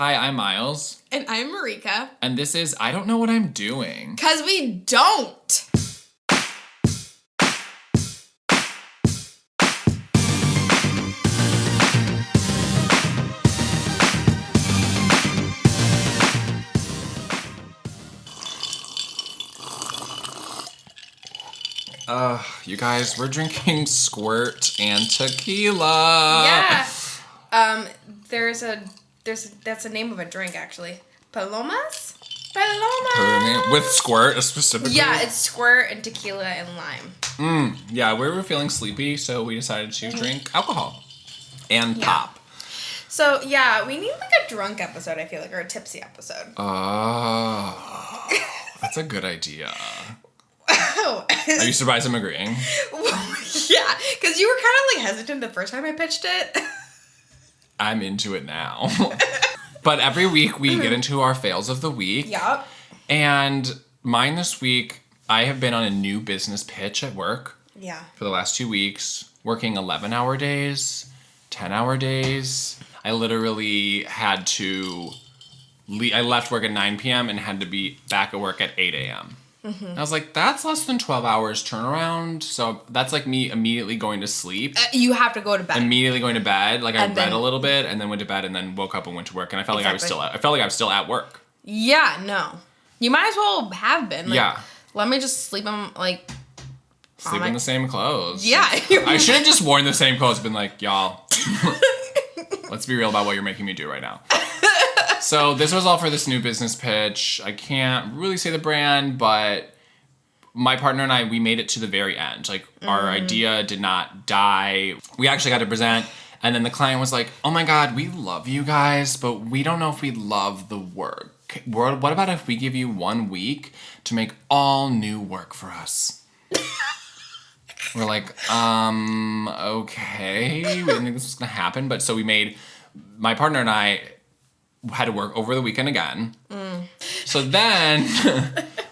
Hi, I'm Miles. And I'm Marika. And this is I Don't Know What I'm Doing. 'Cause we don't! You guys, we're drinking Squirt and tequila. Yeah. That's the name of a drink, actually. Palomas? With Squirt specifically? Yeah, it's Squirt and tequila and lime. Yeah, we were feeling sleepy, so we decided to drink alcohol. And pop. So, yeah, we need like a drunk episode, I feel like, or a tipsy episode. Oh, that's a good idea. Oh. Are you surprised I'm agreeing? Yeah, because you were kind of like hesitant the first time I pitched it. I'm into it now. But every week we get into our fails of the week. Yup. And mine this week, I have been on a new business pitch at work. Yeah. For the last 2 weeks, working 11-hour days, 10-hour days. I literally had to I left work at 9 p.m. and had to be back at work at 8 a.m. Mm-hmm. I was like, that's less than 12 hours turnaround. So that's like me immediately going to sleep. You have to go to bed. Immediately going to bed. Like I read a little bit and then went to bed and then woke up and went to work. And I felt like I was still at work. Yeah, no. You might as well have been. Like, yeah. Let me just sleep in, like... Sleep in the same clothes. Yeah. I should have just worn the same clothes and been like, y'all, let's be real about what you're making me do right now. So this was all for this new business pitch. I can't really say the brand, but my partner and I, we made it to the very end. Like, our idea did not die. We actually got to present, and then the client was like, oh my God, we love you guys, but we don't know if we love the work. What about if we give you 1 week to make all new work for us? We're like, okay. We didn't think this was going to happen, but so my partner and I had to work over the weekend again. So then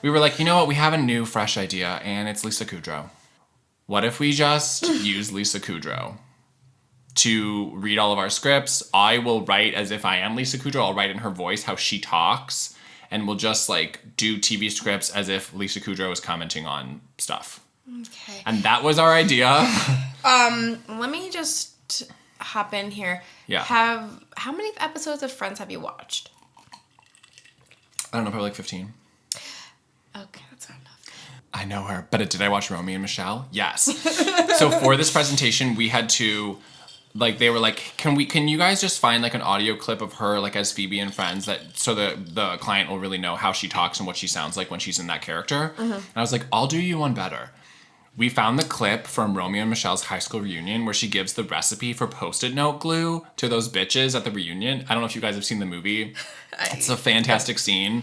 we were like, you know what? We have a new, fresh idea, and it's Lisa Kudrow. What if we just use Lisa Kudrow to read all of our scripts? I will write as if I am Lisa Kudrow. I'll write in her voice how she talks, and we'll just like do TV scripts as if Lisa Kudrow is commenting on stuff. Okay. And that was our idea. Let me just hop in here. Yeah. How many episodes of Friends have you watched? I don't know, probably like 15. Okay, that's not enough. I know her, but did I watch Romy and Michelle? Yes. So for this presentation, we had to, like, they were like, can you guys just find like an audio clip of her like as Phoebe in Friends so the client will really know how she talks and what she sounds like when she's in that character? Mm-hmm. And I was like, I'll do you one better. We found the clip from Romeo and Michelle's high school reunion where she gives the recipe for Post-it note glue to those bitches at the reunion. I don't know if you guys have seen the movie. It's a fantastic scene.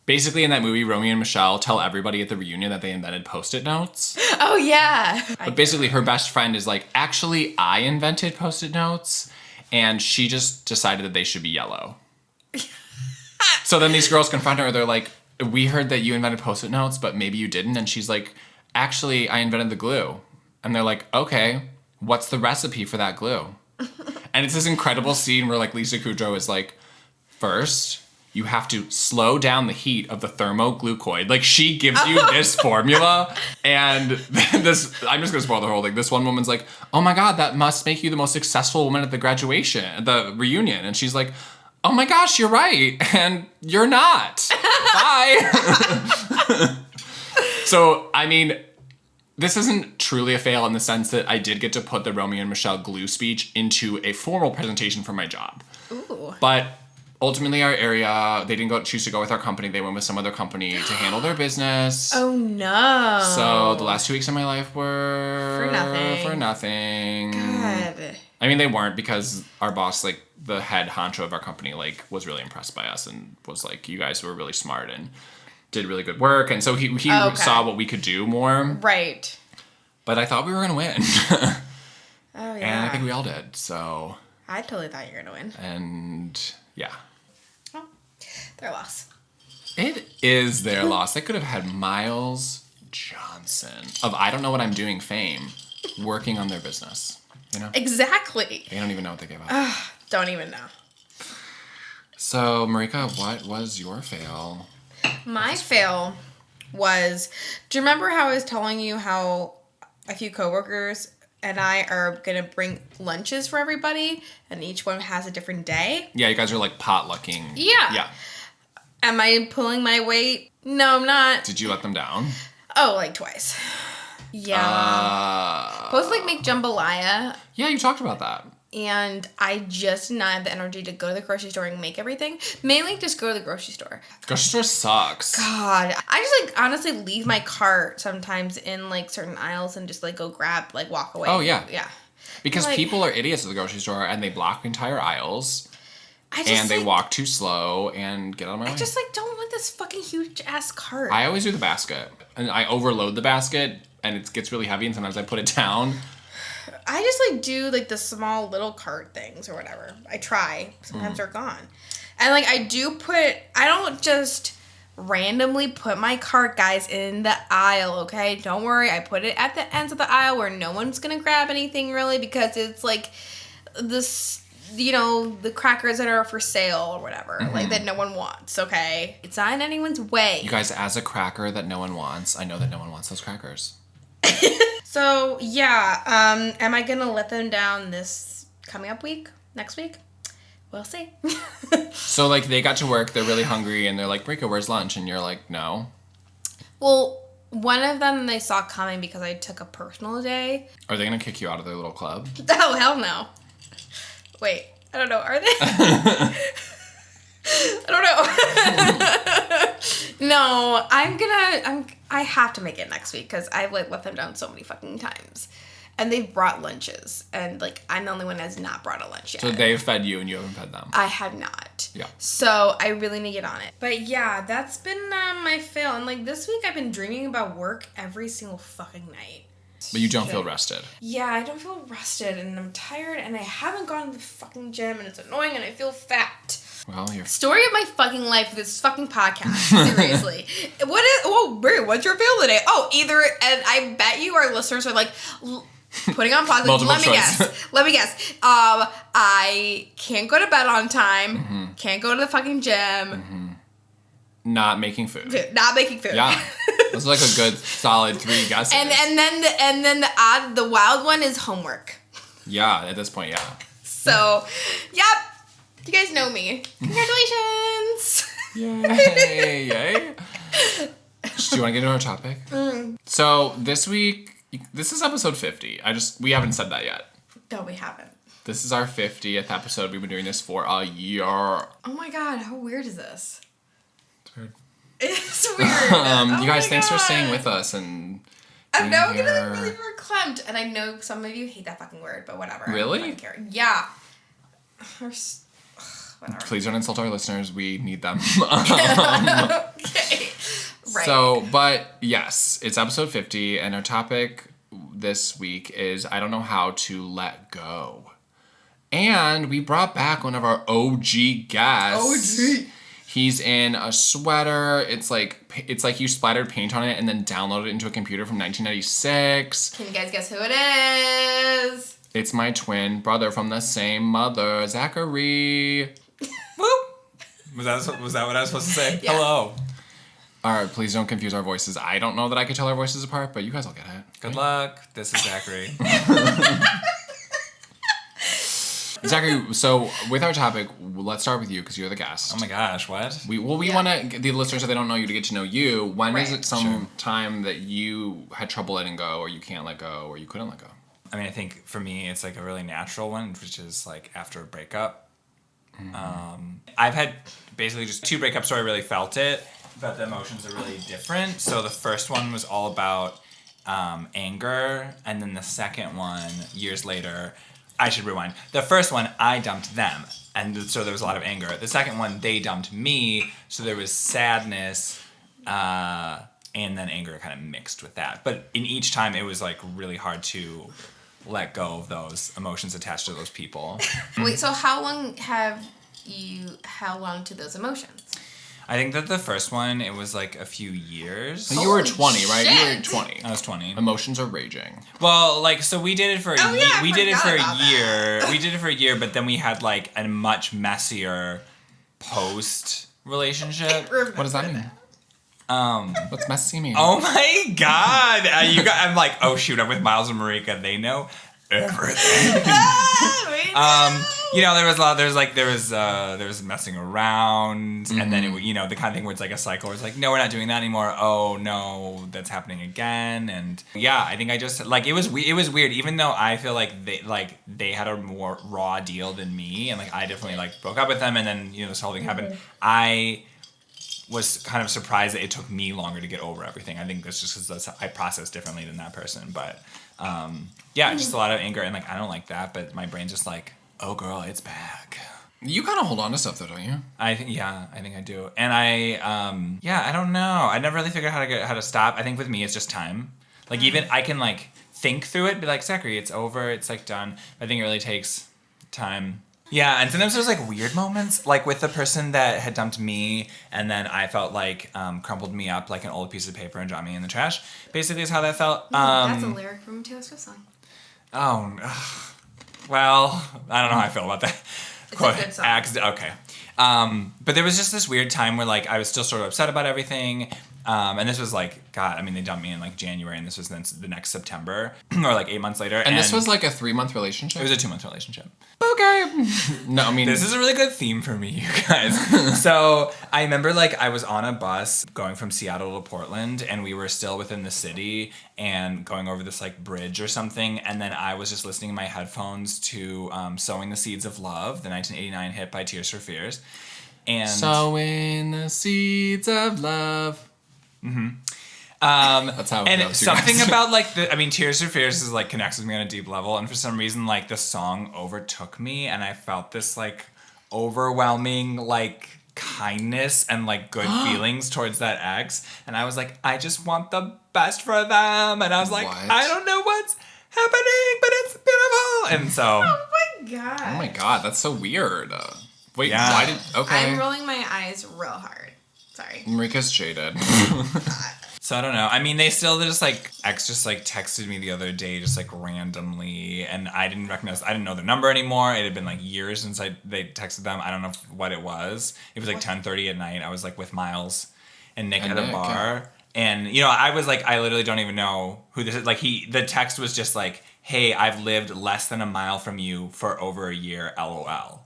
Basically, in that movie, Romeo and Michelle tell everybody at the reunion that they invented Post-it notes. Oh, yeah. But basically, her best friend is like, actually, I invented Post-it notes, and she just decided that they should be yellow. So then these girls confront her. They're like, we heard that you invented Post-it notes, but maybe you didn't. And she's like, actually, I invented the glue. And they're like, okay, what's the recipe for that glue? And it's this incredible scene where like Lisa Kudrow is like, first, you have to slow down the heat of the thermoglucoid. Like, she gives you this formula. And this, I'm just going to spoil the whole thing. This one woman's like, oh my God, that must make you the most successful woman at the graduation, the reunion. And she's like, oh my gosh, you're right. And you're not. Bye. So, I mean, this isn't truly a fail in the sense that I did get to put the Romeo and Michelle glue speech into a formal presentation for my job. Ooh. But ultimately, our area, they didn't choose to go with our company. They went with some other company to handle their business. Oh, no. So the last 2 weeks of my life were... For nothing. God. I mean, they weren't, because our boss, like, the head honcho of our company, like, was really impressed by us and was like, you guys were really smart and did really good work. And so he saw what we could do more. Right. But I thought we were going to win. Oh, yeah. And I think we all did, so... I totally thought you were going to win. And, yeah. Oh, their loss. It is their loss. They could have had Miles Johnson of I Don't Know What I'm Doing fame working on their business. You know? Exactly. They don't even know what they gave up. Don't even know. So, Marika, what was your fail? My fail was, do you remember how I was telling you how a few coworkers and I are going to bring lunches for everybody and each one has a different day? Yeah, you guys are like potlucking. Yeah. Yeah. Am I pulling my weight? No, I'm not. Did you let them down? Oh, like twice. Yeah. Supposed to like make jambalaya. Yeah, you talked about that. And I just did not have the energy to go to the grocery store and make everything. Mainly just go to the grocery store. Grocery store sucks. God. I just like honestly leave my cart sometimes in like certain aisles and just like go grab, like walk away. Oh, yeah. Yeah. Because like, people are idiots at the grocery store and they block entire aisles. And they walk too slow and get out of my way. I just like don't want this fucking huge ass cart. I always do the basket. And I overload the basket and it gets really heavy and sometimes I put it down. I just like do like the small little cart things or whatever. I try. Sometimes they're gone. And like I don't just randomly put my cart, guys, in the aisle, okay? Don't worry. I put it at the ends of the aisle where no one's going to grab anything really because it's like this, you know, the crackers that are for sale or whatever, like that no one wants, okay? It's not in anyone's way. You guys, as a cracker that no one wants, I know that no one wants those crackers. So, yeah, am I going to let them down this coming up week? Next week? We'll see. So, like, they got to work, they're really hungry, and they're like, Brika, where's lunch? And you're like, no. Well, one of them they saw coming because I took a personal day. Are they going to kick you out of their little club? Oh, hell no. Wait, I don't know. Are they? I don't know. No, I have to make it next week because I've like let them down so many fucking times. And they've brought lunches. And like I'm the only one that has not brought a lunch yet. So they've fed you and you haven't fed them. I have not. Yeah. So I really need to get on it. But yeah, that's been my fail. And like this week I've been dreaming about work every single fucking night. But you don't feel rested. Yeah, I don't feel rested and I'm tired and I haven't gone to the fucking gym and it's annoying and I feel fat. Well, you're... Story of my fucking life, this fucking podcast. Seriously. What's your fail today? Oh, either, and I bet you our listeners are like... Putting on pause. Let me guess. I can't go to bed on time. Mm-hmm. Can't go to the fucking gym. Mm-hmm. Not making food. Not making food. Yeah, that's like a good solid 3 guesses. And then the wild one is homework. Yeah, at this point, yeah. So, yep, you guys know me. Congratulations. Yay! Do you want to get into our topic? So this week. This is episode 50. We haven't said that yet. No, we haven't. This is our 50th episode. We've been doing this for a year. Oh my god, how weird is this? It's weird. It's weird. You guys, thanks for staying with us and I'm now gonna be really verklempt, and I know some of you hate that fucking word, but whatever. Really? I don't care. Yeah. Please don't insult our listeners. We need them. Okay. Right. So, but yes, it's episode 50, and our topic this week is I don't know how to let go. And we brought back one of our OG guests. OG. He's in a sweater. It's like you splattered paint on it and then downloaded it into a computer from 1996. Can you guys guess who it is? It's my twin brother from the same mother, Zachary. Whoop. Was that what I was supposed to say? Yeah. Hello. All right, please don't confuse our voices. I don't know that I could tell our voices apart, but you guys will get it. Good luck. This is Zachary. Zachary, so with our topic, let's start with you because you're the guest. Oh my gosh, what? We want to, the listeners, if they don't know you, to get to know you. When is it some Sure. time that you had trouble letting go, or you can't let go, or you couldn't let go? I mean, I think for me, it's like a really natural one, which is like after a breakup. I've had basically just 2 breakups where I really felt it, but the emotions are really different. So the first one was all about anger, and then the second one, years later, I should rewind. The first one, I dumped them, and so there was a lot of anger. The second one, they dumped me, so there was sadness, and then anger kind of mixed with that. But in each time, it was like really hard to let go of those emotions attached to those people. Wait, so how long have you held on to those emotions? I think that the first one, it was like a few years. So you were Holy 20, right? You were shit. 20. I was 20. Emotions are raging. Well, like, so we did it for Oh, yeah, I we did it forgot for about a year. We did it for a year, but then we had like a much messier post relationship. What does that mean? What's messy mean? Oh my god! I'm like, oh shoot, I'm with Miles and Marika. They know everything. You know, there was a lot. There was messing around, and then the kind of thing where it's like a cycle. Where it's like, no, we're not doing that anymore. Oh no, that's happening again. And yeah, I think I just like it was weird. Even though I feel like they had a more raw deal than me, and like I definitely like broke up with them, and then this whole thing happened. I was kind of surprised that it took me longer to get over everything. I think that's just because I process differently than that person. But yeah, just a lot of anger, and like I don't like that, but my brain's just like, oh girl, it's back. You kind of hold on to stuff though, don't you? I think I do. And I don't know. I never really figured out how to stop. I think with me it's just time. Like even I can like think through it, be like, Zachary, it's over, it's like done. I think it really takes time. Yeah, and sometimes there's like weird moments, like with the person that had dumped me, and then I felt like crumpled me up like an old piece of paper and dropped me in the trash. Basically, is how that felt. That's a lyric from a Taylor Swift song. Oh, well, I don't know how I feel about that. It's a good song. Okay. But there was just this weird time where like I was still sort of upset about everything. And this was like, God, I mean, they dumped me in like January, and this was then the next September, or like 8 months later. And this was like a 3-month relationship? It was a 2-month relationship. Okay. No, I mean... This is a really good theme for me, you guys. So I remember like I was on a bus going from Seattle to Portland, and we were still within the city and going over this like bridge or something. And then I was just listening in my headphones to Sowing the Seeds of Love, the 1989 hit by Tears for Fears. And Sowing the seeds of love. Mm-hmm. That's how it and goes, something about like Tears for Fears is like connects with me on a deep level, and for some reason like the song overtook me, and I felt this like overwhelming like kindness and like good feelings towards that ex, and I was like, I just want the best for them, and I was like, What? I don't know what's happening, but it's beautiful, and so Oh my god, that's so weird. Wait, Yeah. why did... Okay. I'm rolling my eyes real hard. Sorry. Marika's jaded. So I don't know. I mean, they just like ex just like texted me the other day, just like randomly, and I didn't know their number anymore. It had been like years since they texted them. I don't know what it was. It was like 10:30 at night. I was like with Miles and Nick at a bar, and I was like, I literally don't even know who this is. Like the text was just like, hey, I've lived less than a mile from you for over a year, LOL.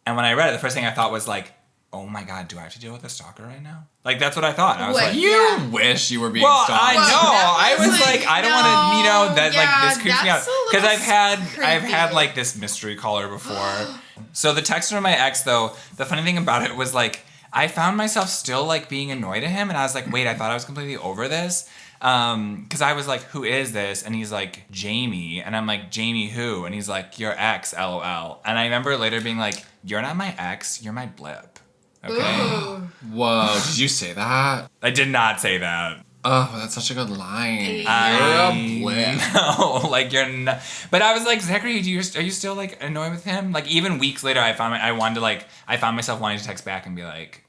And when I read it, the first thing I thought was like, oh my god, do I have to deal with a stalker right now? Like that's what I thought. I was like, You wish you were being stalked. I know. I was like, I don't want to, that like this creeps me out that's a because little I've had creepy. like this mystery caller before. So the text from my ex though, the funny thing about it was like I found myself still like being annoyed at him, and I was like, wait, I thought I was completely over this. Because I was like, who is this? And he's like, Jamie. And I'm like, Jamie who? And he's like, your ex, LOL. And I remember later being like, you're not my ex, you're my blip. Okay? Ooh. Whoa, did you say that? I did not say that. Oh, that's such a good line. I You're a blip. know, like you're not. But I was like, Zachary, are you still like annoyed with him? Like even weeks later, I found myself wanting to text back and be like,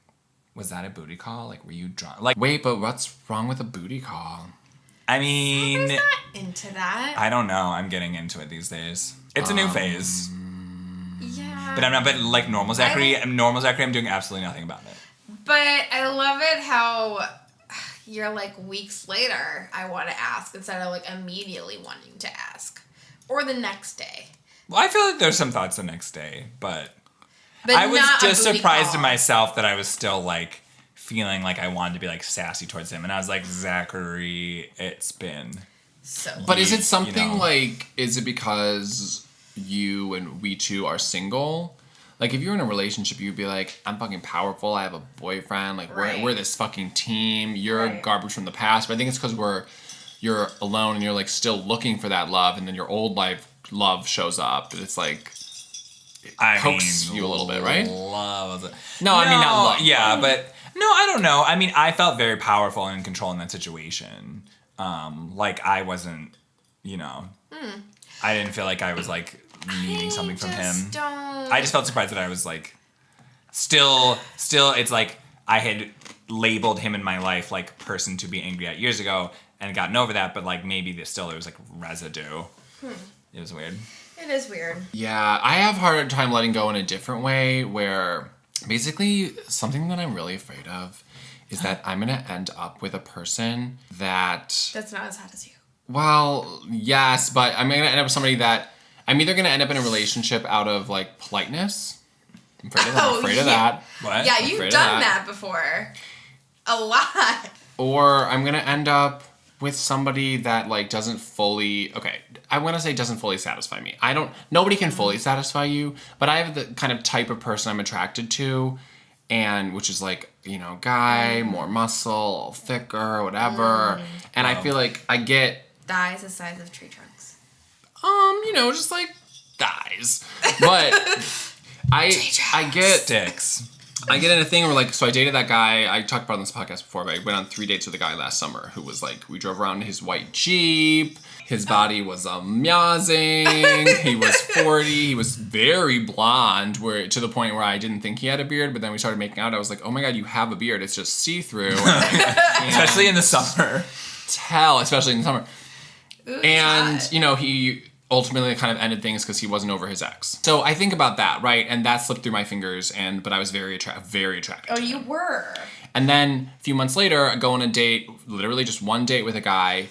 was that a booty call? Like, were you drunk? Like, Wait, but what's wrong with a booty call? I mean, I'm not into that. I don't know. I'm getting into it these days. It's a new phase. Yeah. But I'm not. But like normal Zachary, I'm doing absolutely nothing about it. But I love it how you're like weeks later, I want to ask instead of like immediately wanting to ask. Or the next day. Well, I feel like there's some thoughts the next day, but But I was not a just booty surprised call. in myself that I was still like feeling like I wanted to be like sassy towards him, and I was like, Zachary, it's been. So But is it something know. like, is it because you and we two are single? Like, if you were in a relationship, you'd be like, I'm fucking powerful, I have a boyfriend, like, Right. we're this fucking team, you're Right. garbage from the past. But I think it's because you're alone and you're, like, still looking for that love, and then your old life love shows up, and it's like, I pokes you a little bit, right? Love it. No, I mean, not love. Yeah, but no, I don't know. I mean, I felt very powerful and in control in that situation. Like I wasn't, I didn't feel like I was like needing something from him. I just felt surprised that I was like, still, it's like I had labeled him in my life like person to be angry at years ago and gotten over that, but like maybe there was like residue. It was weird. it is weird. Yeah, I have a harder time letting go in a different way where Basically, something that I'm really afraid of is that I'm going to end up with a person that... That's not as hot as you. Well, yes, but I'm going to end up with somebody that... I'm either going to end up in a relationship out of, like, politeness. I'm afraid of that. What? Yeah, I'm you've afraid done of that before. A lot. Or I'm going to end up with somebody that, like, doesn't fully... Okay, I want to say doesn't fully satisfy me. Nobody can fully satisfy you, but I have the kind of type of person I'm attracted to, and which is, like, you know, guy, more muscle, thicker, whatever. And I feel like I get... Thighs the size of tree trunks. You know, just, like, thighs. But I get... Sticks. I get in a thing where, like, so I dated that guy. I talked about it on this podcast before, but I went on 3 dates with a guy last summer who was like, we drove around in his white Jeep. His body was amazing. He was 40. He was very blonde, to the point where I didn't think he had a beard. But then we started making out. I was like, oh my God, you have a beard. It's just see-through. Especially in the summer. Especially in the summer. Ooh, And, hot. you know, he ultimately kind of ended things because he wasn't over his ex. So I think about that, right? And that slipped through my fingers, but I was very attracted Oh, to you him. were. And then a few months later, I go on a date, literally just one date with a guy.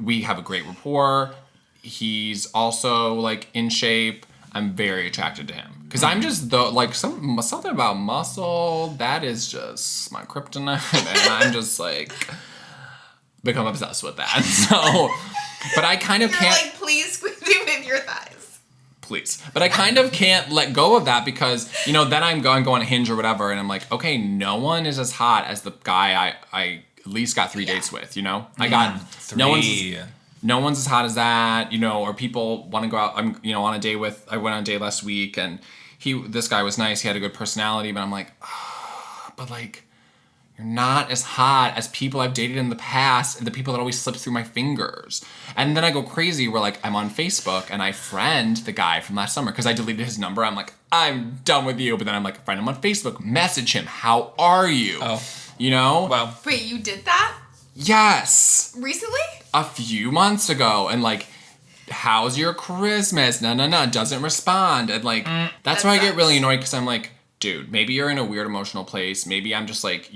We have a great rapport. He's also, like, in shape. I'm very attracted to him. Because I'm just, something about muscle, that is just my kryptonite. And I'm just, like, become obsessed with that. So, but I kind of You're can't... like, please squeeze me with your thighs. Please. But I kind of can't let go of that because, you know, then I'm going on Hinge or whatever, and I'm like, okay, no one is as hot as the guy I at least got 3 dates with, you know? I got... 3. No one's as hot as that, you know, or people want to go out, I'm, you know, on a date with... I went on a date last week, and this guy was nice, he had a good personality, but I'm like, but, like... You're not as hot as people I've dated in the past and the people that always slip through my fingers. And then I go crazy where, like, I'm on Facebook and I friend the guy from last summer because I deleted his number. I'm like, I'm done with you. But then I'm like, friend him on Facebook, message him. How are you? Oh. You know? Well. Wait, you did that? Yes. Recently? A few months ago. And, like, how's your Christmas? No. Doesn't respond. And, like, that's where I get really annoyed because I'm like, dude, maybe you're in a weird emotional place. Maybe I'm just like,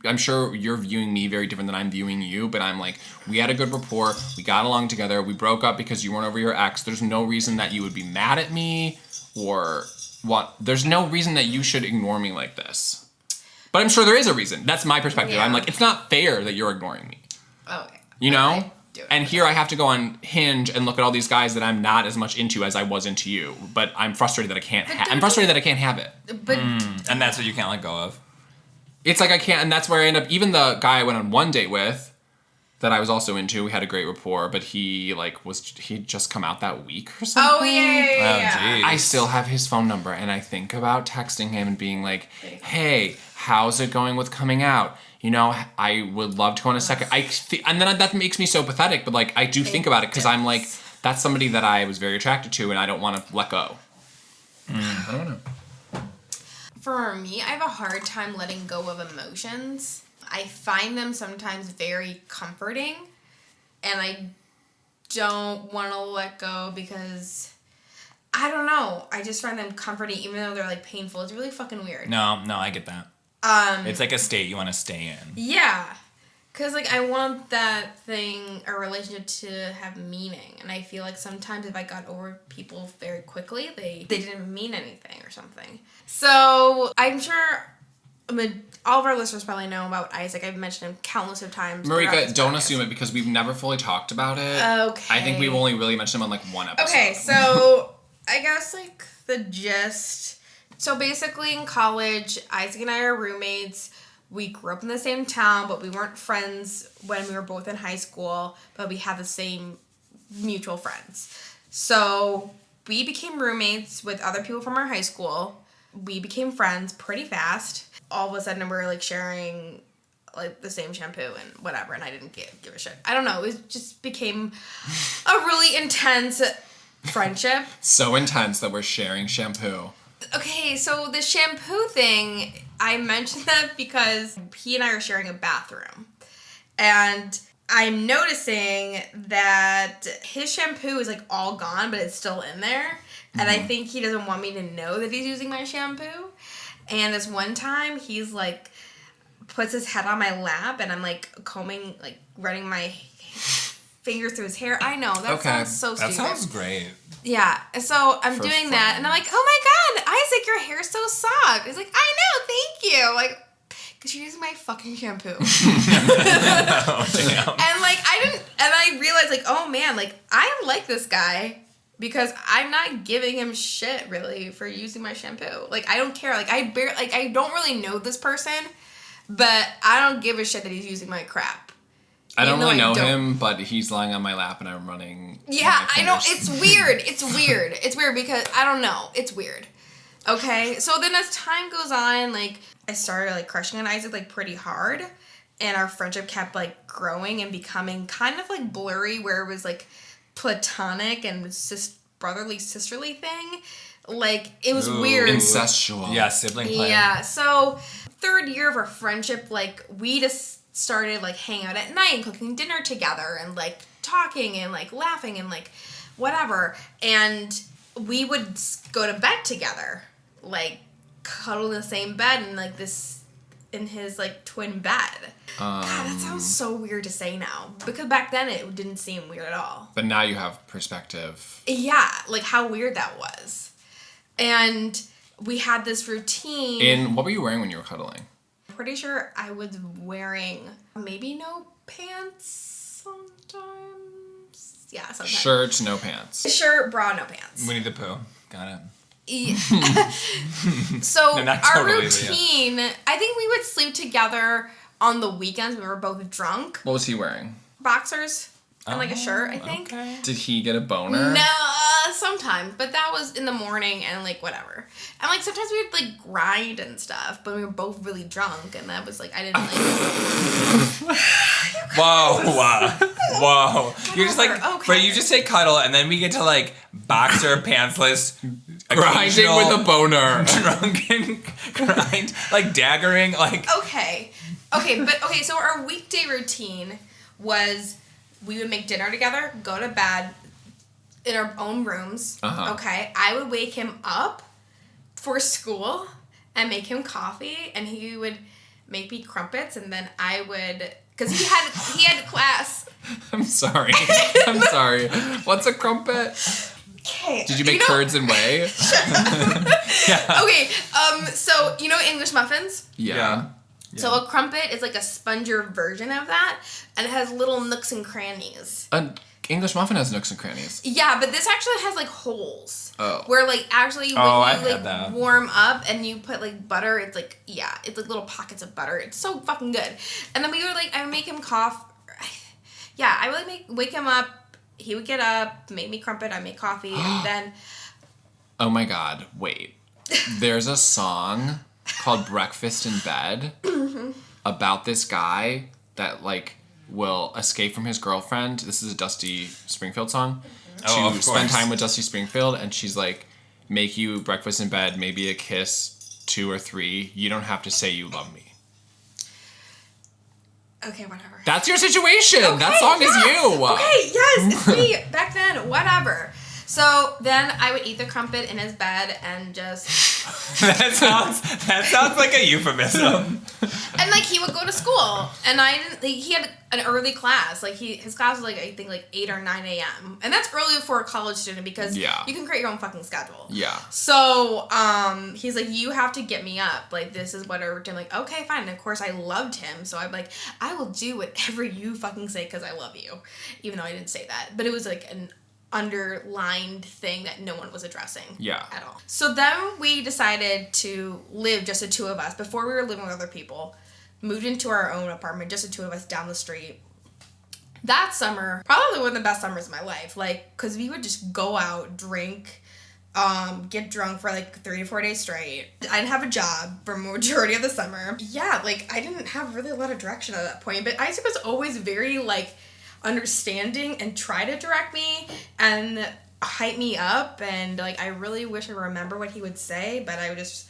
I'm sure you're viewing me very different than I'm viewing you, but I'm like, we had a good rapport. We got along together. We broke up because you weren't over your ex. There's no reason that you would be mad at me or what. There's no reason that you should ignore me like this. But I'm sure there is a reason. That's my perspective. Yeah. I'm like, it's not fair that you're ignoring me. Okay. You know? I do it. And here I have to go on Hinge and look at all these guys that I'm not as much into as I was into you. But I'm frustrated that I can't. I'm frustrated that I can't have it. But And that's what you can't let go of. It's like I can't, and that's where I end up. Even the guy I went on one date with, that I was also into, we had a great rapport. But he'd just come out that week or something. oh yeah. geez. I still have his phone number, and I think about texting him and being like, "Hey, how's it going with coming out? You know, I would love to go on a second." And then that makes me so pathetic, but like I do think about it because I'm like, that's somebody that I was very attracted to, and I don't want to let go. I don't know. For me, I have a hard time letting go of emotions. I find them sometimes very comforting, and I don't want to let go because I don't know. I just find them comforting even though they're like painful. It's really fucking weird. No, I get that. It's like a state you want to stay in. Yeah. Because, like, I want that thing, or relationship, to have meaning. And I feel like sometimes if I got over people very quickly, they didn't mean anything or something. So, I'm sure all of our listeners probably know about Isaac. I've mentioned him countless of times. Marika, don't assume it because we've never fully talked about it. Okay. I think we've only really mentioned him on, like, one episode. Okay, so, I guess, like, the gist... So basically in college, Isaac and I are roommates. We grew up in the same town, but we weren't friends when we were both in high school, but we had the same mutual friends. So we became roommates with other people from our high school. We became friends pretty fast. All of a sudden we're like sharing like the same shampoo and whatever, and I didn't give a shit. I don't know, it just became a really intense friendship. So intense that we're sharing shampoo. Okay, so the shampoo thing, I mentioned that because he and I are sharing a bathroom. And I'm noticing that his shampoo is like all gone, but it's still in there. And I think he doesn't want me to know that he's using my shampoo. And this one time, he's like, puts his head on my lap, and I'm like combing, like running my fingers through his hair. I know, that sounds so stupid. That sounds great. Yeah, so I'm doing fun. that, and I'm like, oh my god, Isaac, your hair's so soft. He's like, I know, thank you. Like, because you're using my fucking shampoo. Oh, damn. And like, I realized like, oh man, like, I like this guy because I'm not giving him shit really for using my shampoo. Like, I don't care. Like, I don't really know this person, but I don't give a shit that he's using my crap. I don't really know him, but he's lying on my lap and I'm running. Yeah, I know. It's weird. It's weird. It's weird because I don't know. It's weird. Okay, so then as time goes on, like, I started like crushing on Isaac like pretty hard, and our friendship kept like growing and becoming kind of like blurry, where it was like platonic and brotherly sisterly thing. Like, it was weird. Incestual. Yeah, sibling play. Yeah, so third year of our friendship, like, we just started like hanging out at night and cooking dinner together and like talking and like laughing and like whatever, and we would go to bed together, like cuddle in the same bed and like this in his like twin bed. God, that sounds so weird to say now, because back then it didn't seem weird at all. But now you have perspective. Yeah, like how weird that was. And we had this routine. What were you wearing when you were cuddling? Pretty sure I was wearing maybe no pants sometimes. Yeah, sometimes. Shirt, no pants. Shirt, bra, no pants. Winnie the Pooh. Got it. Yeah. So No, not our totally, routine, I think we would sleep together on the weekends when we were both drunk. What was he wearing? Boxers and like a shirt, I think. Okay. Did he get a boner? No, sometimes, but that was in the morning and like whatever. And like sometimes we would like grind and stuff, but we were both really drunk, and that was like I didn't like. Whoa. You're just like, Okay. but you just say cuddle, and then we get to like boxer, pantsless, Grinding with a boner. drunken grind, like daggering, like. Okay, but so our weekday routine was we would make dinner together, go to bed in our own rooms. Uh-huh. Okay, I would wake him up for school and make him coffee, and he would make me crumpets, and then I would, because he had class. I'm sorry. What's a crumpet? Okay. Did you make curds and whey? Yeah. Okay, so you know English muffins? Yeah. So a crumpet is like a spongier version of that, and it has little nooks and crannies. An English muffin has nooks and crannies. Yeah, but this actually has like holes. Oh. Where like actually when I've you had that. like warm up and you put like butter, it's like it's like little pockets of butter. It's so fucking good. And then we would like I would make him cough. Yeah, I would wake him up. He would get up, make me crumpet. I make coffee, and then. Oh my god! Wait. There's a song called "Breakfast in Bed" about this guy that like will escape from his girlfriend. This is a Dusty Springfield song. Oh, to of spend course. time with Dusty Springfield, and she's like, make you breakfast in bed, maybe a kiss, 2 or 3. You don't have to say you love me. Okay, whatever. That's your situation. Okay, that song is you. Okay, yes, it's me. Back then, whatever. So then I would eat the crumpet in his bed and just. that sounds like a euphemism. And like he would go to school, and I didn't. Like, he had an early class. Like his class was like I think like 8 or 9 a.m. And that's early for a college student because you can create your own fucking schedule. Yeah. So he's like, you have to get me up. Like this is what I'm like. Okay, fine. And of course I loved him, so I'm like, I will do whatever you fucking say because I love you, even though I didn't say that. But it was like an underlined thing that no one was addressing at all. So then we decided to live just the two of us. Before we were living with other people, moved into our own apartment, just the two of us down the street. That summer, probably one of the best summers of my life, like, because we would just go out, drink, get drunk for like 3 to 4 days straight. I didn't have a job for majority of the summer. Yeah, like I didn't have really a lot of direction at that point, but Isaac was always very like understanding and try to direct me and hype me up, and like I really wish I remember what he would say, but I would just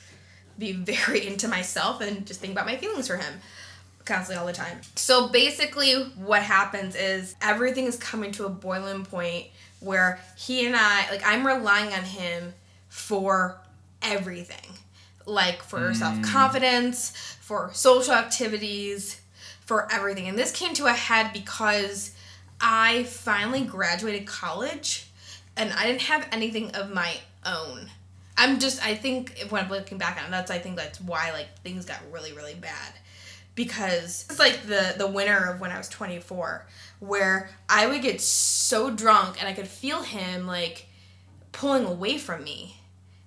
be very into myself and just think about my feelings for him constantly all the time. So basically what happens is everything is coming to a boiling point where he and I, like I'm relying on him for everything. like for self-confidence, for social activities, for everything. And this came to a head because I finally graduated college and I didn't have anything of my own. I think when I'm looking back on it, I think that's why like things got really, really bad. Because it's like the winter of when I was 24, where I would get so drunk and I could feel him like pulling away from me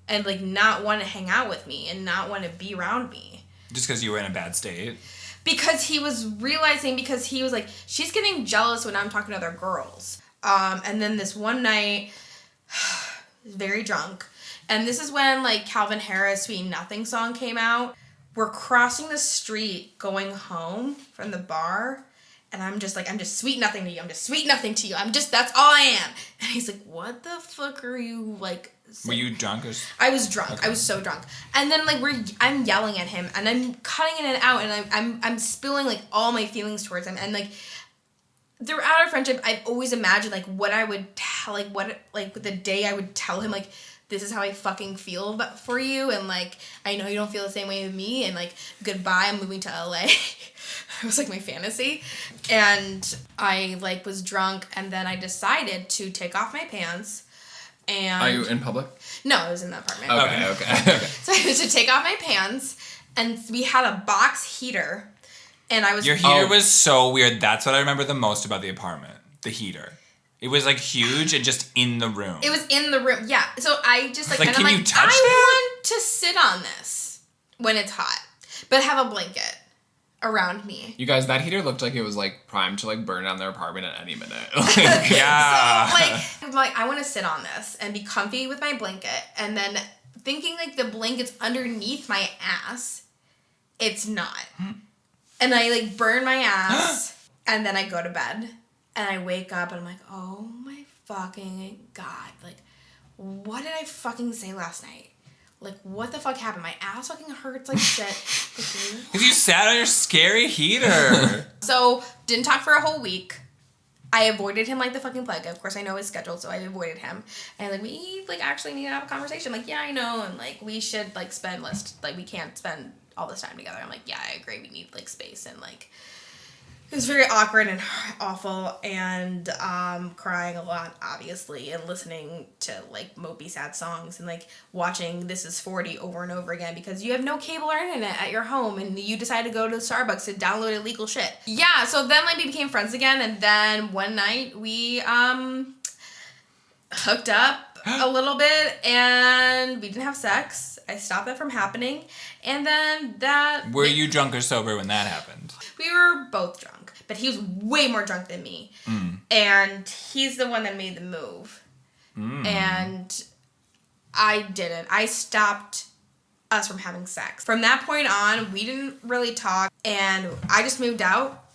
and like not want to hang out with me and not want to be around me. Just because you were in a bad state? Because he was realizing, because he was like, she's getting jealous when I'm talking to other girls. And then this one night, very drunk, and this is when like Calvin Harris' Sweet Nothing song came out. We're crossing the street going home from the bar, and I'm just sweet nothing to you. I'm just sweet nothing to you. That's all I am. And he's like, what the fuck are you like saying? Were you drunk? I was drunk. Okay. I was so drunk. And then like I'm yelling at him and I'm cutting it out and I'm spilling like all my feelings towards him. And like throughout our friendship, I've always imagined like what I would tell, like the day I would tell him like, this is how I fucking feel for you, and like I know you don't feel the same way with me, and like goodbye, I'm moving to LA. It was like my fantasy. And I like was drunk, and then I decided to take off my pants. And Are you in public? no, it was in the apartment. Okay. So I had to take off my pants, and we had a box heater, and I was Your heater was so weird. That's what I remember the most about the apartment. The heater. It was like huge and just in the room. It was in the room, yeah. So I just like, Like, and can I'm you like, touch I that? want to sit on this when it's hot, but have a blanket around me. You guys, that heater looked like it was like primed to like burn down their apartment at any minute. Like, Yeah. So like, I'm like, I want to sit on this and be comfy with my blanket, and then thinking like the blanket's underneath my ass, it's not. And I like burn my ass, and then I go to bed. And I wake up and I'm like, oh my fucking God. Like, what did I fucking say last night? Like, what the fuck happened? My ass fucking hurts like shit. Like, Because you sat on your scary heater. so, didn't talk for a whole week. I avoided him like the fucking plague. Of course, I know his schedule, so I avoided him. And like, we like actually need to have a conversation. Like, yeah, I know. And like, we should like spend we can't spend all this time together. I'm like, yeah, I agree. We need like space and like, it was very awkward and awful, and crying a lot, obviously, and listening to, like, mopey sad songs, and, like, watching This Is 40 over and over again, because you have no cable or internet at your home, and you decide to go to Starbucks to download illegal shit. Yeah, so then, like, we became friends again, and then one night we, hooked up a little bit, and we didn't have sex. I stopped that from happening, and then that... Were you drunk or sober when that happened? We were both drunk, but he was way more drunk than me. And he's the one that made the move. And I didn't. I stopped us from having sex. From that point on, we didn't really talk, and I just moved out,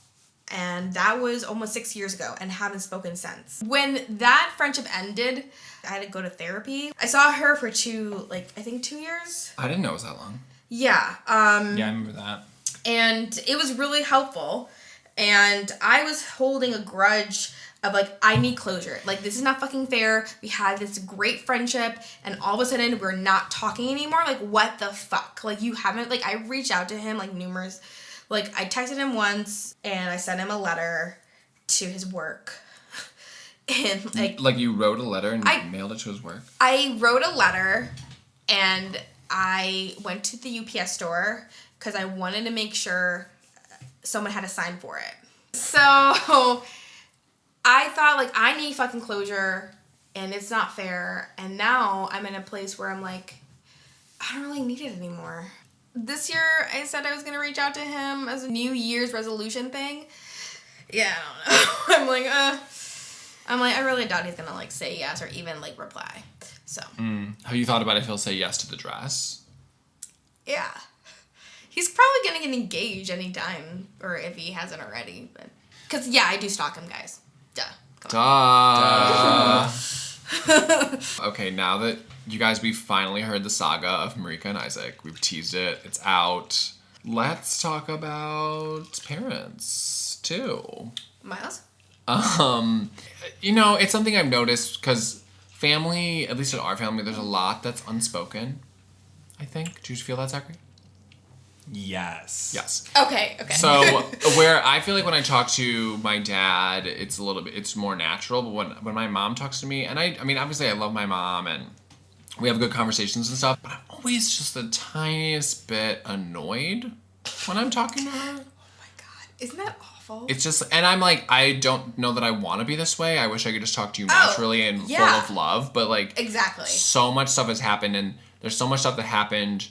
and that was almost 6 years ago, and haven't spoken since. When that friendship ended, I had to go to therapy. I saw her for 2 years. I didn't know it was that long. Yeah. Yeah, I remember that. And it was really helpful. And I was holding a grudge of, like, I need closure. Like, this is not fucking fair. We had this great friendship, and all of a sudden, we're not talking anymore. Like, what the fuck? Like, you haven't, like, I reached out to him, like, numerous, like, I texted him once, and I sent him a letter to his work. And, Like, you wrote a letter and mailed it to his work? I wrote a letter, and I went to the UPS store, because I wanted to make sure someone had a sign for it. So I thought, like, I need fucking closure, and it's not fair. And now I'm in a place where I'm like, I don't really need it anymore. This year, I said I was going to reach out to him as a New Year's resolution thing. Yeah, I don't know. I'm like, I really doubt he's going to, like, say yes or even, like, reply. So. Have you thought about if he'll say yes to the dress? Yeah. He's probably going to get engaged anytime, or if he hasn't already. But because, yeah, I do stalk him, guys. Duh. Come on. Okay, now that you guys, we've finally heard the saga of Marika and Isaac. We've teased it. It's out. Let's talk about parents, too. Miles? You know, it's something I've noticed because family, at least in our family, there's a lot that's unspoken. I think. Do you feel that, Zachary? Yes. Yes. Okay. So where I feel like when I talk to my dad, it's more natural. But when my mom talks to me, and I mean, obviously I love my mom and we have good conversations and stuff, but I'm always just the tiniest bit annoyed when I'm talking to her. Oh my God. Isn't that awful? It's just, and I'm like, I don't know that I want to be this way. I wish I could just talk to you naturally and full of love. But like, exactly. So much stuff has happened, and there's so much stuff that happened.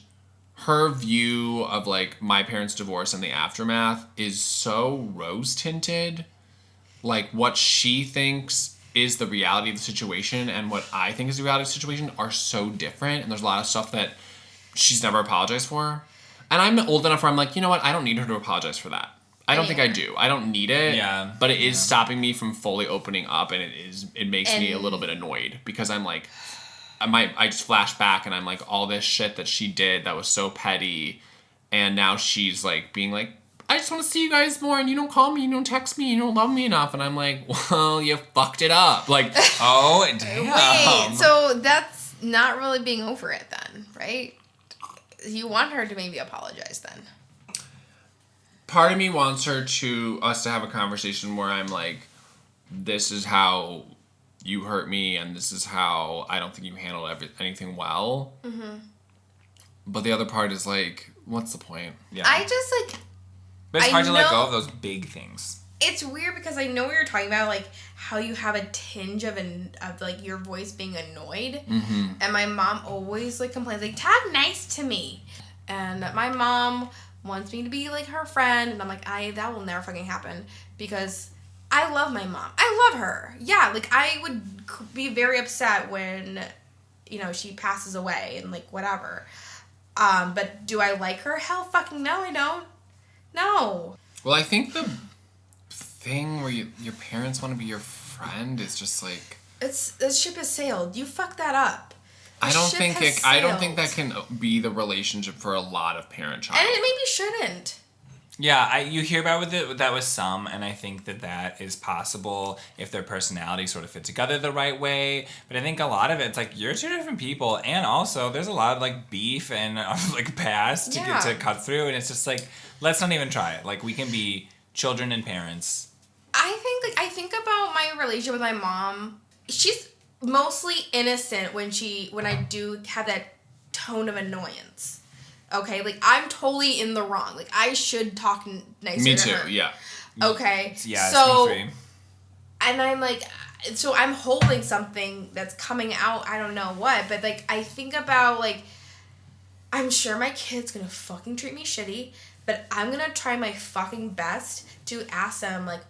Her view of like my parents' divorce and the aftermath is so rose tinted. Like what she thinks is the reality of the situation and what I think is the reality of the situation are so different. And there's a lot of stuff that she's never apologized for. And I'm old enough where I'm like, you know what? I don't need her to apologize for that. I don't think I do. I don't need it. Yeah. But it is stopping me from fully opening up, and it makes me a little bit annoyed because I'm like, I just flash back and I'm like, all this shit that she did that was so petty, and now she's like being like, I just want to see you guys more, and you don't call me, you don't text me, you don't love me enough, and I'm like, well, you fucked it up. Like, oh damn. Wait, so that's not really being over it then, right? You want her to maybe apologize then. Part of me wants us to have a conversation where I'm like, this is how you hurt me, and this is how I don't think you handled anything well. Mm-hmm. But the other part is like, what's the point? Yeah. I just like. But it's hard to let go of those big things. It's weird because I know what you're talking about, like how you have a tinge of like your voice being annoyed, and my mom always like complains like, talk nice to me, and my mom wants me to be like her friend, and I'm like, that will never fucking happen because I love my mom. I love her. Yeah, like I would be very upset when, she passes away and like whatever. But do I like her? Hell fucking no, I don't. No. Well, I think the thing where your parents want to be your friend is just like, the ship has sailed. You fucked that up. I don't think that can be the relationship for a lot of parent-child. And it maybe shouldn't. Yeah, you hear about that with some, and I think that is possible if their personalities sort of fit together the right way. But I think a lot of it's like you're two different people, and also there's a lot of like beef and like past to get to cut through, and it's just like, let's not even try it. Like we can be children and parents. I think about my relationship with my mom. She's mostly innocent when I do have that tone of annoyance. Okay, like I'm totally in the wrong. Like I should talk nicer. Me to too. her. Yeah. Okay. Yeah. So, it's me free. And I'm like, so I'm holding something that's coming out. I don't know what, but like I think about like, I'm sure my kid's gonna fucking treat me shitty, but I'm gonna try my fucking best to ask them like,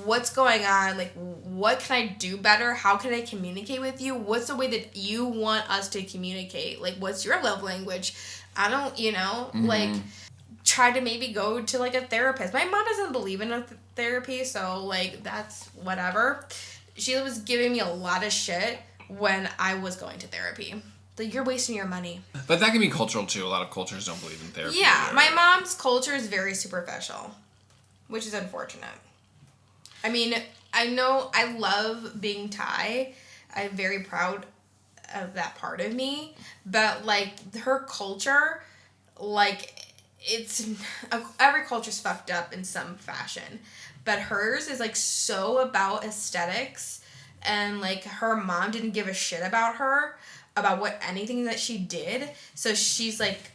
what's going on? Like, what can I do better? How can I communicate with you? What's the way that you want us to communicate? Like, what's your love language? I don't, like, try to maybe go to, like, a therapist. My mom doesn't believe in therapy, so, like, that's whatever. She was giving me a lot of shit when I was going to therapy. Like, you're wasting your money. But that can be cultural, too. A lot of cultures don't believe in therapy. Yeah, my mom's culture is very superficial, which is unfortunate. I mean, I know I love being Thai. I'm very proud of that part of me. But, like, her culture, like, every culture's fucked up in some fashion. But hers is, like, so about aesthetics. And, like, her mom didn't give a shit about her, about anything that she did. So she's, like,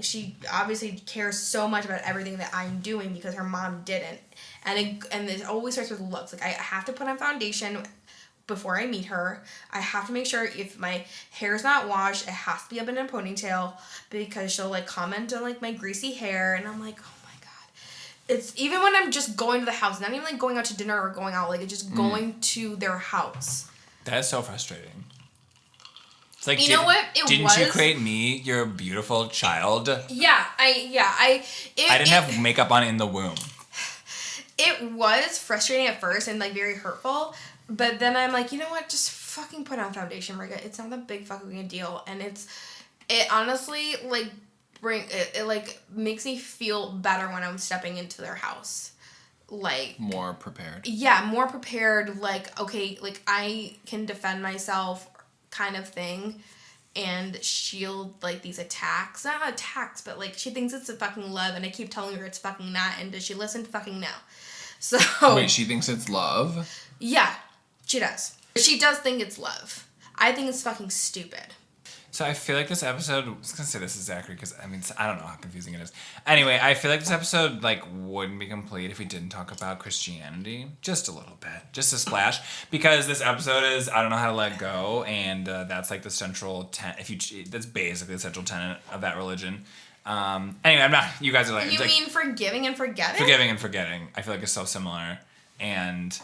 she obviously cares so much about everything that I'm doing because her mom didn't. And it always starts with looks. Like, I have to put on foundation before I meet her. I have to make sure if my hair's not washed, it has to be up in a ponytail because she'll, like, comment on, like, my greasy hair. And I'm like, oh, my God. It's even when I'm just going to the house, not even, like, going out to dinner or going out. Like, it's just going to their house. That is so frustrating. It's like, you know what? Didn't you create me, your beautiful child? Yeah, I didn't have makeup on in the womb. It was frustrating at first and, like, very hurtful, but then I'm like, you know what? Just fucking put on foundation, Marika. It's not a big fucking deal, and it honestly, like, it like makes me feel better when I'm stepping into their house. Like, more prepared. Yeah, more prepared. Like, okay, like I can defend myself, kind of thing, and she'll like these attacks. Not attacks, but like she thinks it's a fucking love, and I keep telling her it's fucking not. And does she listen? Fucking no. So Wait, she thinks it's love? Yeah, she does. She does think it's love. I think it's fucking stupid. So I feel like this episode, I was gonna say this is Zachary because I don't know how confusing it is. Anyway, I feel like this episode like wouldn't be complete if we didn't talk about Christianity just a little bit, just a splash, because this episode is I don't know how to let go, and that's like the central that's basically the central tenet of that religion. Anyway, I'm not. You guys are like. You mean forgiving and forgetting? Forgiving and forgetting. I feel like it's so similar, and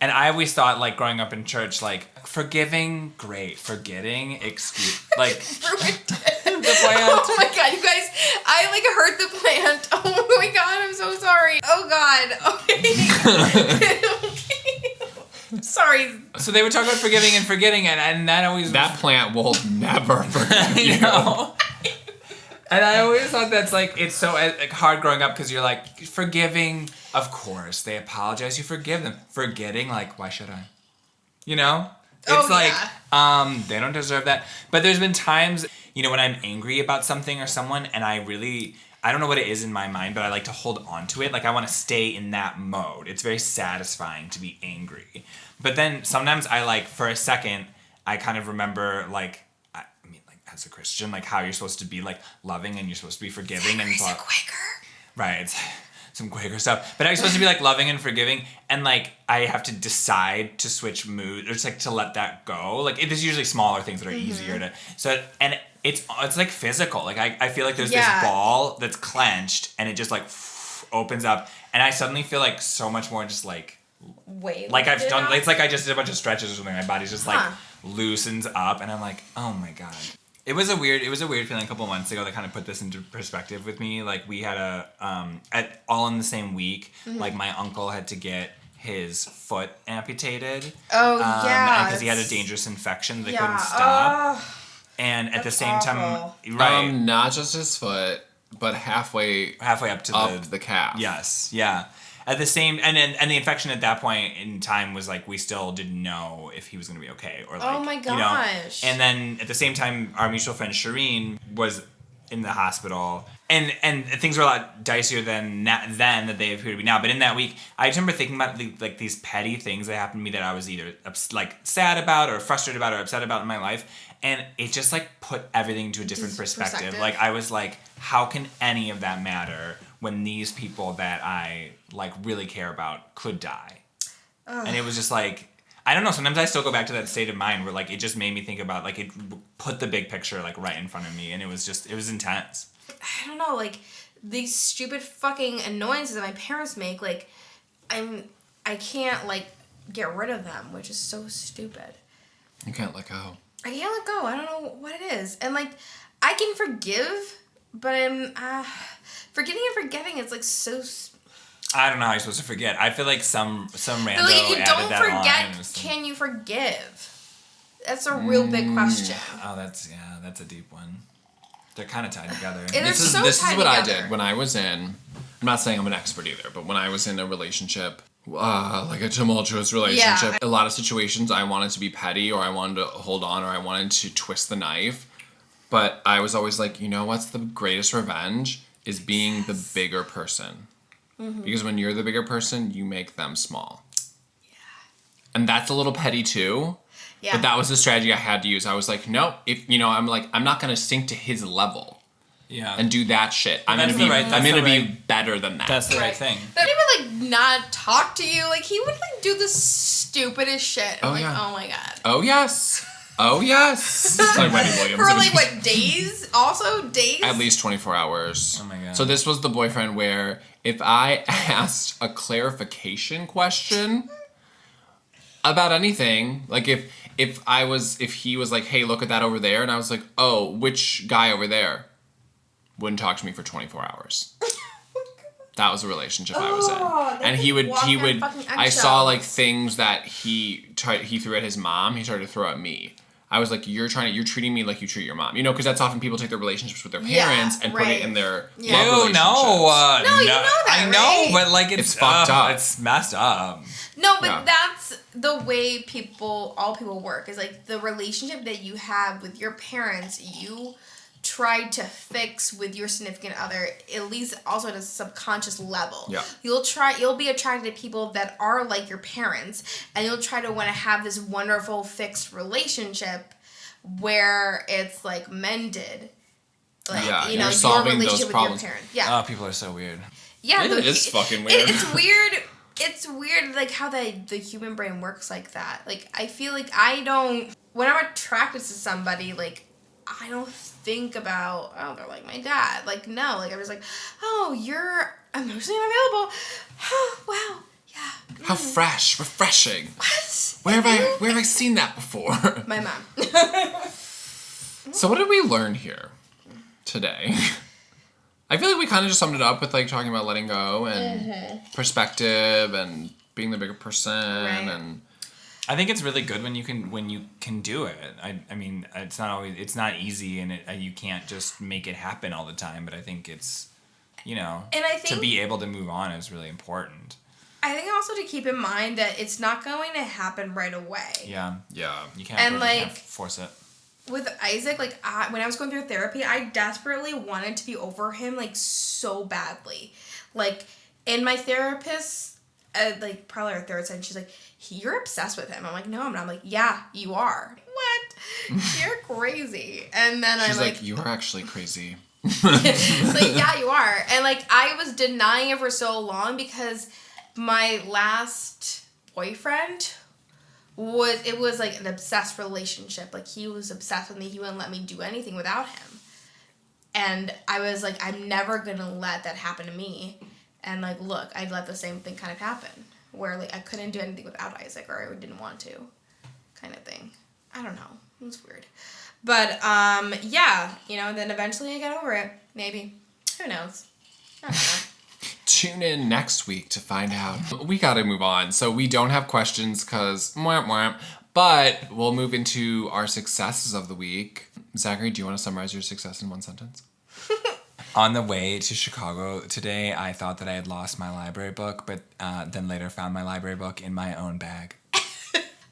I always thought like growing up in church like forgiving great, forgetting excuse like the plant. Oh my god, you guys! I like hurt the plant. Oh my god, I'm so sorry. Oh god. Okay. Okay. Sorry. So they were talking about forgiving and forgetting, and that always That plant will never forgive you. you know. And I always thought that's like it's so like, hard growing up because you're like forgiving. Of course, they apologize. You forgive them. Forgetting, like why should I? You know, it's they don't deserve that. But there's been times, when I'm angry about something or someone, and I don't know what it is in my mind, but I like to hold on to it. Like I want to stay in that mode. It's very satisfying to be angry. But then sometimes I like for a second, I kind of remember like. As a Christian, like how you're supposed to be like loving and you're supposed to be forgiving and a Quaker. Right, it's some Quaker stuff. But I'm supposed to be like loving and forgiving, and like I have to decide to switch mood or just like to let that go. Like there's usually smaller things that are easier to and it's like physical. Like I feel like there's this ball that's clenched and it just like opens up, and I suddenly feel like so much more just like like I've done. It's like I just did a bunch of stretches or something. My body's just like loosens up, and I'm like, oh my god. It was a weird feeling a couple months ago that kind of put this into perspective with me. Like we had all in the same week, like my uncle had to get his foot amputated. Oh, yeah. Because he had a dangerous infection that they couldn't stop. And at the same time, right. Not just his foot, but halfway up to the calf. Yes, yeah. At the same, and the infection at that point in time was like we still didn't know if he was going to be okay or like. Oh my gosh. And then at the same time, our mutual friend Shireen was in the hospital, and things were a lot dicier then that they appear to be now. But in that week, I remember thinking about like these petty things that happened to me that I was either like sad about or frustrated about or upset about in my life, and it just like put everything into a different perspective. Like I was like, how can any of that matter when these people that I like really care about could die? And it was just like, I don't know, sometimes I still go back to that state of mind where like it just made me think about like it put the big picture like right in front of me, and it was intense. I don't know, like these stupid fucking annoyances that my parents make, like I can't like get rid of them, which is so stupid. You can't let go. I can't let go. I don't know what it is. And like I can forgive, but I'm forgetting and forgetting. It's like so. I don't know how you're supposed to forget. I feel like some rando But like, if you don't that forget, can you forgive? That's a real big question. Oh, that's a deep one. They're kind of tied together. This is what I did when I was in. I'm not saying I'm an expert either, but when I was in a relationship, like a tumultuous relationship, a lot of situations I wanted to be petty, or I wanted to hold on, or I wanted to twist the knife. But I was always like, what's the greatest revenge? Is being the bigger person. Mm-hmm. Because when you're the bigger person, you make them small. Yeah. And that's a little petty too. Yeah. But that was the strategy I had to use. I was like, no, I'm not going to sink to his level. Yeah. And do that shit. I'm going to be better than that. That's the right thing. But he would like not talk to you. Like he would like do the stupidest shit. I'm oh my god. Oh yes. Oh yes. It's like Wendy Williams. For like what, days? Also days? At least 24 hours. Oh my god. So this was the boyfriend where if I asked a clarification question about anything, like if he was like, hey, look at that over there, and I was like, oh, which guy over there? Wouldn't talk to me for 24 hours. That was a relationship I was in. And he would I saw like things that he threw at his mom, he started to throw at me. I was like, you're treating me like you treat your mom. You know, because that's often people take their relationships with their parents and put it in their love relationships. No, you know that, I know, but like it's fucked up. It's messed up. No, but that's the way all people work. Is like the relationship that you have with your parents, you try to fix with your significant other, at least also at a subconscious level. Yeah. You'll be attracted to people that are like your parents, and you'll try to want to have this wonderful fixed relationship where it's like mended. Like, you know, your relationship with your parents. Yeah. Oh, people are so weird. Yeah. It is fucking weird. It's weird. It's weird, like, how the human brain works like that. Like, I feel like when I'm attracted to somebody, like, I don't think about, oh, they're like my dad. Like, no. Like, I'm just like, oh, you're emotionally unavailable. Oh, wow. Yeah. How fresh, refreshing. What? Where have I seen that before? My mom. So what did we learn here today? I feel like we kind of just summed it up with like talking about letting go and perspective and being the bigger person and I think it's really good when you can do it. I mean, it's not easy and you can't just make it happen all the time, but I think it's, you know, and I think, to be able to move on is really important. I think also to keep in mind that it's not going to happen right away. Yeah. You can't like force it. With Isaac, like, when I was going through therapy, I desperately wanted to be over him, like, so badly. Like, in my therapist, like, probably our third session, she's like, you're obsessed with him. I'm like, no, I'm not. I'm like, yeah, you are. What? You're crazy. And then she's I'm like, you are actually crazy. like, yeah, you are. And, like, I was denying it for so long because my last boyfriend... it was like an obsessed relationship. Like, he was obsessed with me. He wouldn't let me do anything without him. And I was like, I'm never gonna let that happen to me. And like, look, I'd let the same thing kind of happen. Where like I couldn't do anything without Isaac, or I didn't want to. Kind of thing. I don't know. It was weird. But yeah, you know, and then eventually I got over it. Maybe. Who knows? I don't know. Tune in next week to find out. We gotta move on. So we don't have questions because but we'll move into our successes of the week. Zachary, do you want to summarize your success in one sentence? On the way to Chicago today, I thought that I had lost my library book, but then later found my library book in my own bag.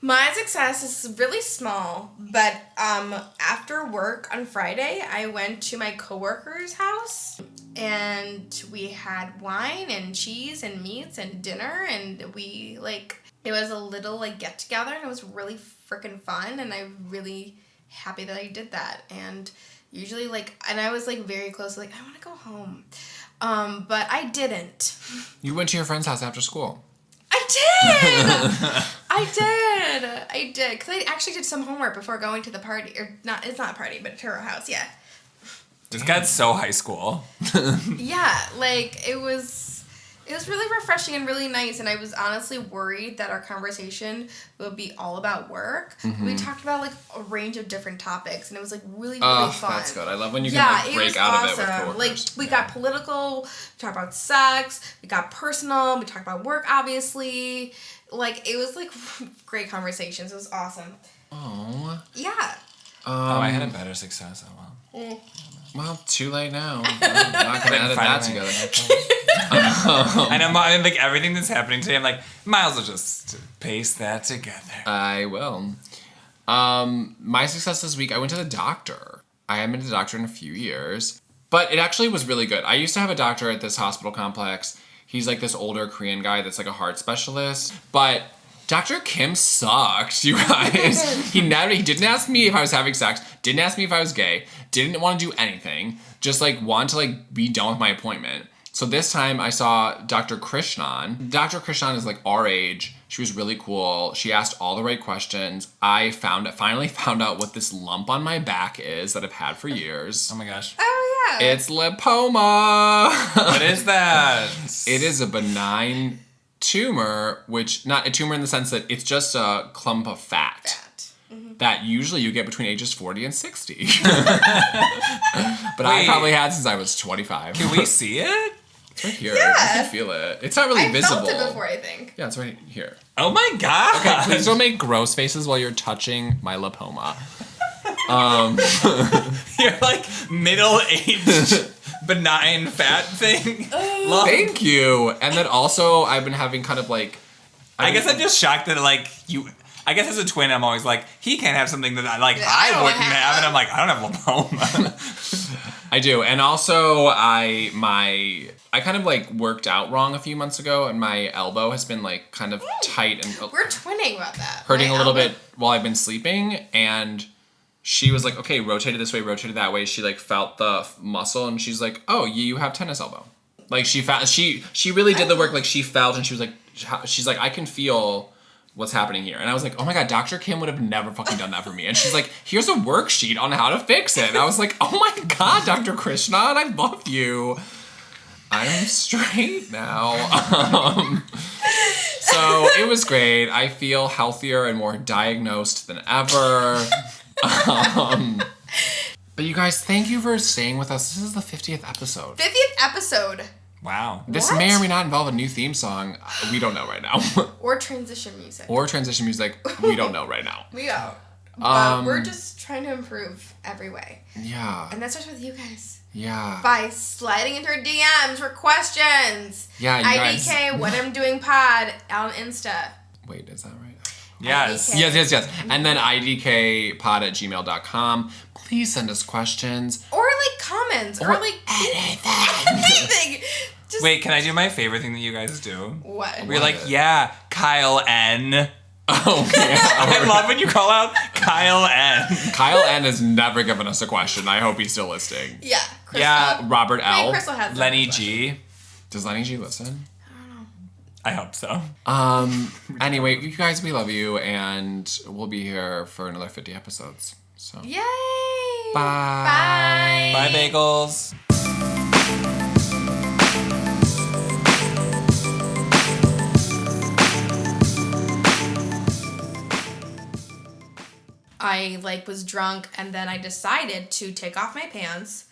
My success is really small, but after work on Friday, I went to my coworker's house, and we had wine and cheese and meats and dinner, and it was a little like get together, and it was really freaking fun, and I'm really happy that I did that. And usually and I was like very close, like I want to go home, but I didn't. You went to your friend's house after school. I did. Because I actually did some homework before going to the party. Or not, it's not a party, but to her house, yeah. This got so high school. Yeah, like, it was really refreshing and really nice, and I was honestly worried that our conversation would be all about work. Mm-hmm. We talked about, like, a range of different topics, and it was, like, really fun. That's good. I love when you can, break out of it with coworkers. Like, we got political, we talked about sex, we got personal, we talked about work, obviously. Like, it was, like, great conversations. It was awesome. Oh. Yeah. I had a better success. Oh, well. Well, too late now. I'm not going to edit that together. And I'm like, everything that's happening today, I'm like, Miles will just paste that together. I will. My success this week, I went to the doctor. I haven't been to the doctor in a few years. But it actually was really good. I used to have a doctor at this hospital complex. He's like this older Korean guy that's like a heart specialist. But Dr. Kim sucked, you guys. He didn't ask me if I was having sex, didn't ask me if I was gay, didn't want to do anything, just like wanted to like be done with my appointment. So this time I saw Dr. Krishnan. Dr. Krishnan is like our age. She was really cool. She asked all the right questions. I finally found out what this lump on my back is that I've had for years. Oh my gosh. Oh yeah. It's lipoma. What is that? It is a benign tumor, which not a tumor in the sense that it's just a clump of fat. Mm-hmm. That usually you get between ages 40 and 60. But I probably had since I was 25. Can we see it? It's right here. Yeah. You can feel it. It's not really visible. I felt it before, I think. Yeah, it's right here. Oh my god. Okay, please don't make gross faces while you're touching my lipoma. You're like middle-aged, benign, fat thing. Love. Thank you. And then also, I've been having kind of like... I guess I'm just shocked that like you... I guess as a twin, I'm always like, he can't have something that I wouldn't have. And I'm like, I don't have lymphoma. I do. And also, I kind of like worked out wrong a few months ago, and my elbow has been like kind of tight and We're twinning about that. hurting My a little elbow- bit while I've been sleeping. And she was like, okay, rotate it this way, rotate it that way. She like felt the muscle, and she's like, oh, you have tennis elbow. Like she really did the work. Like she felt, and she was like, she's like, I can feel what's happening here. And I was like, oh my God, Dr. Kim would have never fucking done that for me. And she's like, here's a worksheet on how to fix it. And I was like, oh my God, Dr. Krishna, I love you. I'm straight now. So it was great. I feel healthier and more diagnosed than ever. But you guys, thank you for staying with us. This is the 50th episode. 50th episode. Wow. This What? may or may not involve a new theme song. We don't know right now. Or transition music. Or transition music. We don't know right now. We don't. But we're just trying to improve every way. Yeah. And that starts with you guys. Yeah. By sliding into our DMs for questions. Yeah, you guys. IDK, what I'm doing pod on Insta. Wait, is that right? Yes. IDK. Yes. And then idkpod@gmail.com. Please send us questions. Or like comments. Or like anything. Just Wait, can I do my favorite thing that you guys do? what? We're like, yeah, Kyle N. Oh, yeah. I love when you call out Kyle N. Kyle N has never given us a question. I hope he's still listening. Yeah. Crystal. Yeah, Robert I mean, L. Crystal has Lenny that G. Does Lenny G listen? I hope so. Anyway, you guys, we love you, and we'll be here for another 50 episodes. So, Yay! bye. Bye, bagels. I like was drunk and then I decided to take off my pants